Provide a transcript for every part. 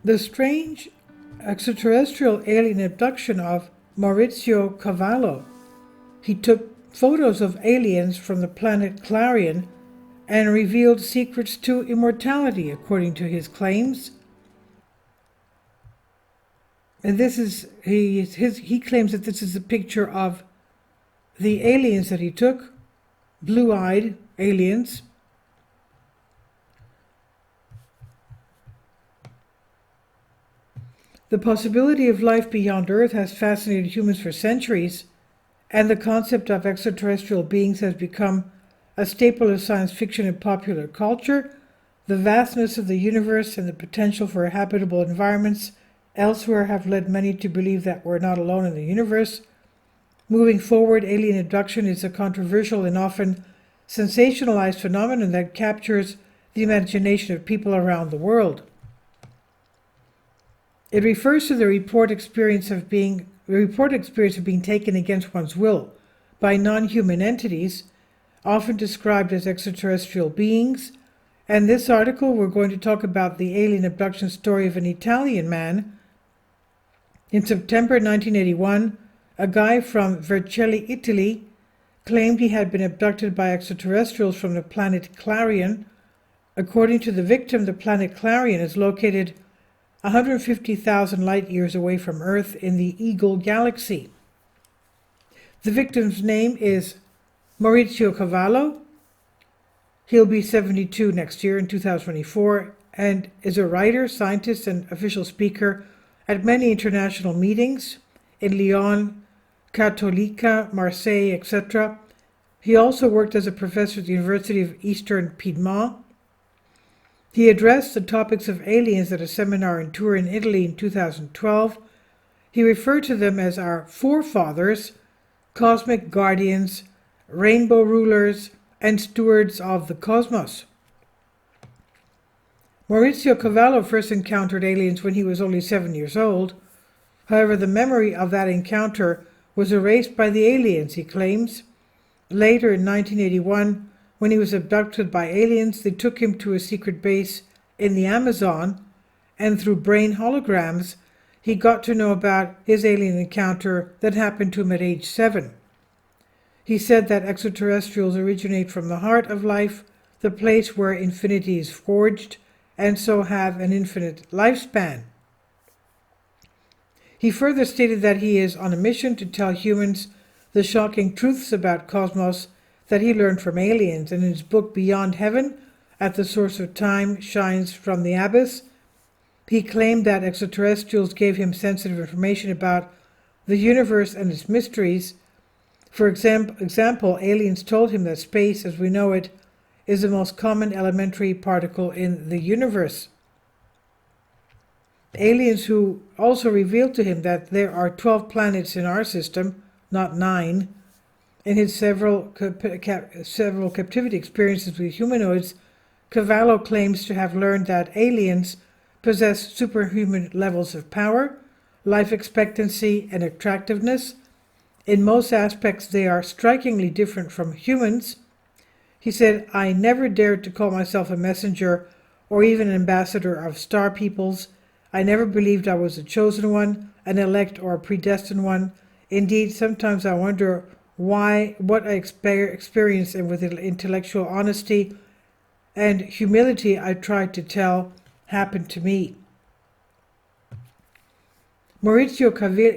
The strange extraterrestrial alien abduction of Maurizio Cavallo. He took photos of aliens from the planet Clarion and revealed secrets to immortality, according to his claims. And this is, he claims that this is a picture of the aliens that he took, blue-eyed aliens. The possibility of life beyond Earth has fascinated humans for centuries, and the concept of extraterrestrial beings has become a staple of science fiction and popular culture. The vastness of the universe and the potential for habitable environments elsewhere have led many to believe that we're not alone in the universe. Moving forward, alien abduction is a controversial and often sensationalized phenomenon that captures the imagination of people around the world. It refers to the reported experience of being taken against one's will by non-human entities, often described as extraterrestrial beings. And this article, we're going to talk about the alien abduction story of an Italian man. In September 1981, a guy from Vercelli, Italy, claimed he had been abducted by extraterrestrials from the planet Clarion. According to the victim, the planet Clarion is located 150,000 light years away from Earth in the Eagle Galaxy. The victim's name is Maurizio Cavallo. He'll be 72 next year in 2024 and is a writer, scientist, and official speaker at many international meetings in Lyon, Cattolica, Marseille, etc. He also worked as a professor at the University of Eastern Piedmont. He addressed the topics of aliens at a seminar in Turin, Italy in 2012. He referred to them as our forefathers, cosmic guardians, rainbow rulers, and stewards of the cosmos. Maurizio Cavallo first encountered aliens when he was only 7 years old. However, the memory of that encounter was erased by the aliens, he claims. Later, in 1981, when he was abducted by aliens, they took him to a secret base in the Amazon, and through brain holograms, he got to know about his alien encounter that happened to him at age 7. He said that extraterrestrials originate from the heart of life, the place where infinity is forged, and so have an infinite lifespan. He further stated that he is on a mission to tell humans the shocking truths about cosmos that he learned from aliens. And in his book Beyond Heaven, At the Source of Time Shines from the Abyss, he claimed that extraterrestrials gave him sensitive information about the universe and its mysteries. For example, aliens told him that space, as we know it, is the most common elementary particle in the universe. Aliens who also revealed to him that there are 12 planets in our system, not 9. In his several captivity experiences with humanoids, Cavallo claims to have learned that aliens possess superhuman levels of power, life expectancy, and attractiveness. In most aspects, they are strikingly different from humans. He said, "I never dared to call myself a messenger or even an ambassador of star peoples. I never believed I was a chosen one, an elect, or a predestined one. Indeed, sometimes I wonder what I experienced, and with intellectual honesty and humility I tried to tell happened to me." Maurizio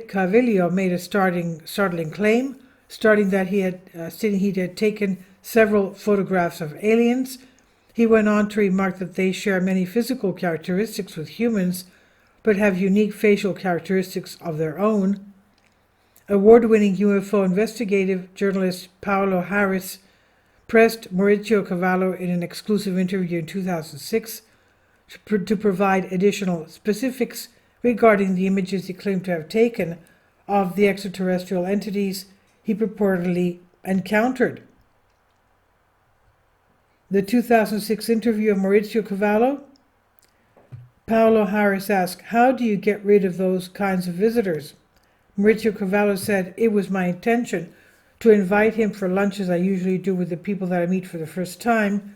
Cavallo made a startling claim, stating that he had taken several photographs of aliens. He went on to remark that they share many physical characteristics with humans, but have unique facial characteristics of their own. Award-winning UFO investigative journalist Paolo Harris pressed Maurizio Cavallo in an exclusive interview in 2006 to provide additional specifics regarding the images he claimed to have taken of the extraterrestrial entities he purportedly encountered. The 2006 interview of Maurizio Cavallo. Paolo Harris asked, "How do you get rid of those kinds of visitors?" Maurizio Cavallo said, "It was my intention to invite him for lunch, as I usually do with the people that I meet for the first time,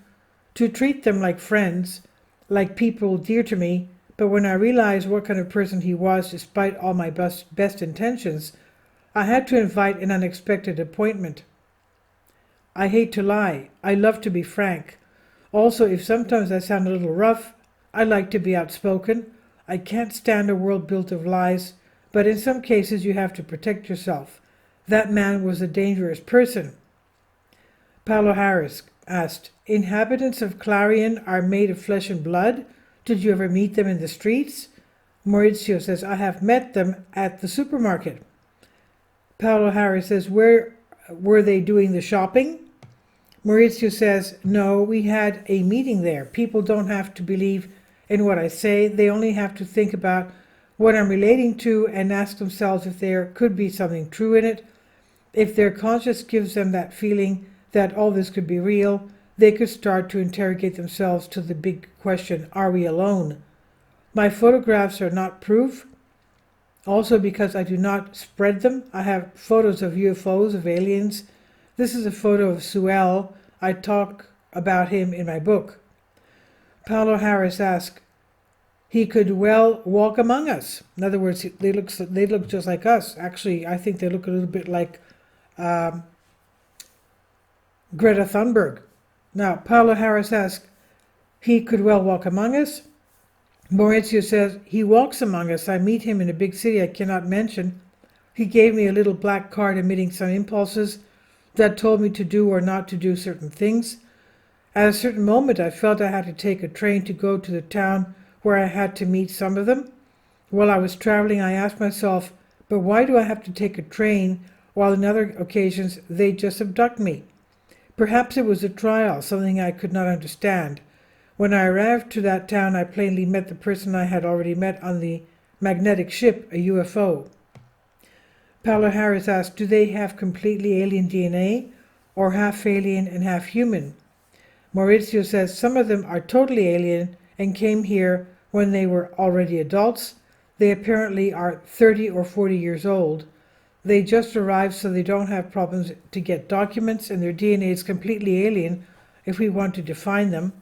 to treat them like friends, like people dear to me, but when I realized what kind of person he was, despite all my best intentions, I had to invite an unexpected appointment. I hate to lie. I love to be frank. Also, if sometimes I sound a little rough, I like to be outspoken. I can't stand a world built of lies, but in some cases you have to protect yourself. That man was a dangerous person. Paulo Harris asked, inhabitants of Clarion are made of flesh and blood? Did you ever meet them in the streets? Maurizio says, I have met them at the supermarket. Paulo Harris says, where were they doing the shopping? Maurizio says, no, we had a meeting there. People don't have to believe in what I say. They only have to think about what I'm relating to and ask themselves if there could be something true in it. If their conscience gives them that feeling that all this could be real, they could start to interrogate themselves to the big question, are we alone? My photographs are not proof. Also, because I do not spread them, I have photos of UFOs, of aliens. This is a photo of Suel. I talk about him in my book. Paulo Harris asked, he could well walk among us. In other words, they look just like us. Actually, I think they look a little bit like Greta Thunberg. Now, Paulo Harris asked, he could well walk among us. Maurizio says, he walks among us. I meet him in a big city I cannot mention. He gave me a little black card emitting some impulses that told me to do or not to do certain things. At a certain moment, I felt I had to take a train to go to the town where I had to meet some of them. While I was traveling, I asked myself, but why do I have to take a train while on other occasions they just abduct me? Perhaps it was a trial, something I could not understand. When I arrived to that town, I plainly met the person I had already met on the magnetic ship, a UFO. Paulo Harris asked, do they have completely alien DNA, or half alien and half human? Maurizio says, some of them are totally alien and came here when they were already adults. They apparently are 30 or 40 years old. They just arrived, so they don't have problems to get documents, and their DNA is completely alien if we want to define them.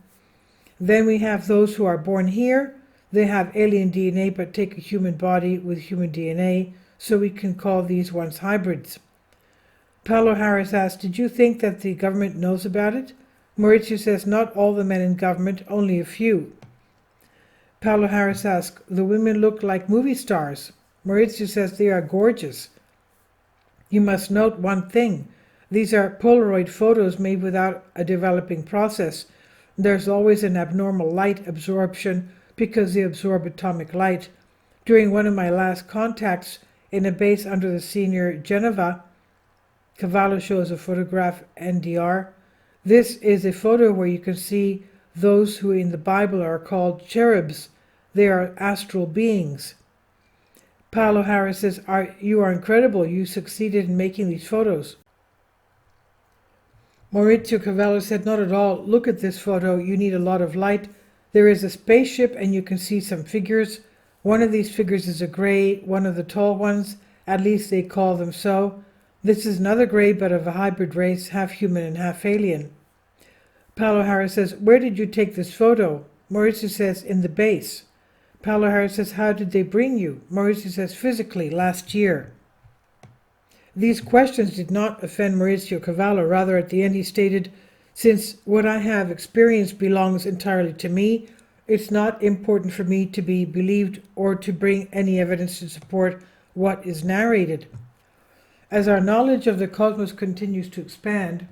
Then we have those who are born here. They have alien DNA but take a human body with human DNA, so we can call these ones hybrids. Paulo Harris asked, did you think that the government knows about it? Maurizio says, not all the men in government, only a few. Paulo Harris asked, the women look like movie stars. Maurizio says, they are gorgeous. You must note one thing. These are Polaroid photos made without a developing process. There's always an abnormal light absorption because they absorb atomic light. During one of my last contacts in a base under the senior Geneva, Cavallo shows a photograph NDR. This is a photo where you can see those who in the Bible are called cherubs. They are astral beings. Paulo Harris says, you are incredible. You succeeded in making these photos. Maurizio Cavallo said, not at all. Look at this photo. You need a lot of light. There is a spaceship and you can see some figures. One of these figures is a gray, one of the tall ones. At least they call them so. This is another gray, but of a hybrid race, half human and half alien. Paulo Harris says, where did you take this photo? Maurizio says, in the base. Paulo Harris says, how did they bring you? Maurizio says, physically, last year. These questions did not offend Maurizio Cavallo. Rather, at the end he stated, since what I have experienced belongs entirely to me, it's not important for me to be believed or to bring any evidence to support what is narrated. As our knowledge of the cosmos continues to expand,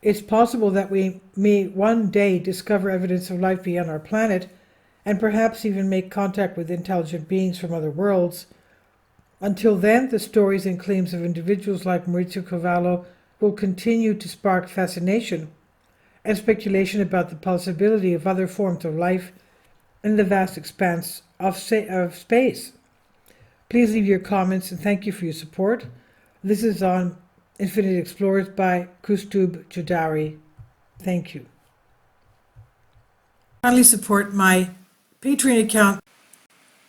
it's possible that we may one day discover evidence of life beyond our planet and perhaps even make contact with intelligent beings from other worlds. Until then, the stories and claims of individuals like Maurizio Cavallo will continue to spark fascination and speculation about the possibility of other forms of life in the vast expanse of space. Please leave your comments and thank you for your support. This is on Infinite Explorers by Kustub Jadari. Thank you. Kindly support my Patreon account.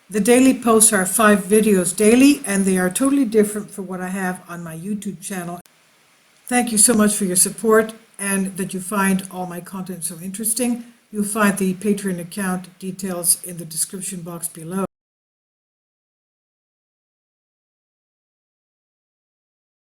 The daily posts are 5 videos daily, and they are totally different from what I have on my YouTube channel. Thank you so much for your support and that you find all my content so interesting. You'll find the Patreon account details in the description box below.